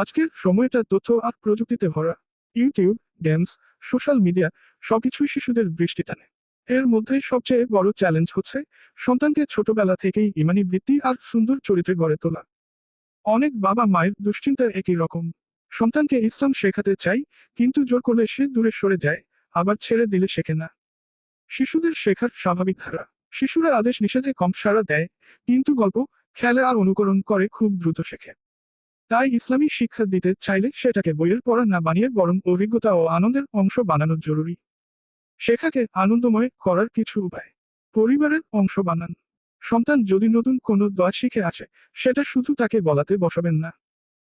আজকের সময়টা তথ্য আর প্রযুক্তিতে ভরা। ইউটিউব, গেমস, সোশ্যাল মিডিয়া সবকিছুই শিশুদের দৃষ্টি টানে। এর মধ্যে সবচেয়ে বড় চ্যালেঞ্জ হচ্ছে সন্তানকে ছোটবেলা থেকেই ইমানি বৃত্তি আর সুন্দর চরিত্রে গড়ে তোলা। অনেক বাবা মায়ের দুশ্চিন্তা একই রকম। সন্তানকে ইসলাম শেখাতে চাই, কিন্তু জোর করলে সে দূরে সরে যায়, আবার ছেড়ে দিলে শেখে না। শিশুদের শেখার স্বাভাবিক ধারা। শিশুরা আদেশ নিষেধে কম সাড়া দেয়, কিন্তু গল্প, খেলা আর অনুকরণ করে খুব দ্রুত শেখে। তাই ইসলামী শিক্ষা দিতে চাইলে সেটাকে বইয়ের পড়া না বানিয়ে বরং অভিজ্ঞতা ও আনন্দের অংশ বানানো জরুরি। শেখাকে আনন্দময় করার কিছু উপায়। পরিবারের অংশ বানান। সন্তান যদি নতুন কোনো দোয়া শিখে আসে, সেটা শুধু তাকে বলাতে বসাবেন না,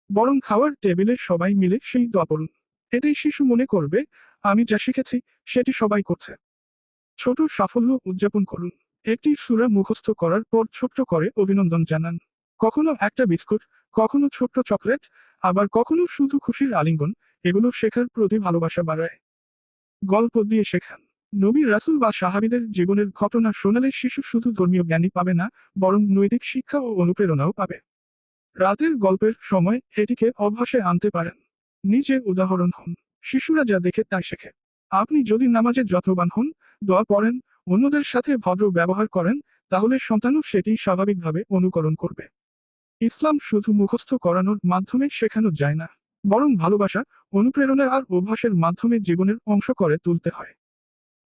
বরং খাওয়ার টেবিলে সবাই মিলে সেই দোয়া পড়ুন। এতেই শিশু মনে করবে, আমি যা শিখেছি সেটি সবাই করছে। ছোট সাফল্য উদযাপন করুন। একটি সূরা মুখস্থ করার পর ছোট্ট করে অভিনন্দন জানান। কখনো একটা বিস্কুট, কখনো ছোট্ট চকলেট, আবার কখনো শুধু খুশির আলিঙ্গন। এগুলো শেখার প্রতি ভালোবাসা বাড়ায়। গল্প দিয়ে শেখান। নবী রাসূল বা সাহাবীদের জীবনের ঘটনা শোনালে শিশু শুধু ধর্মীয় জ্ঞানই পাবে না, বরং নৈতিক শিক্ষা ও অনুপ্রেরণাও পাবে। রাতের গল্পের সময় এটিকে অভ্যাসে আনতে পারেন। নিজে উদাহরণ হন। শিশুরা যা দেখে তাই শেখে। আপনি যদি নামাজে যত্নবান হন, দোয়া পড়েন, অন্যদের সাথে ভদ্র ব্যবহার করেন, তাহলে সন্তানও সেটি স্বাভাবিকভাবে অনুকরণ করবে। ইসলাম শুধু মুখস্থ করানোর মাধ্যমে শেখানো যায় না, বরং ভালোবাসা, অনুপ্রেরণা আর অভ্যাসের মাধ্যমে জীবনের অংশ করে তুলতে হয়।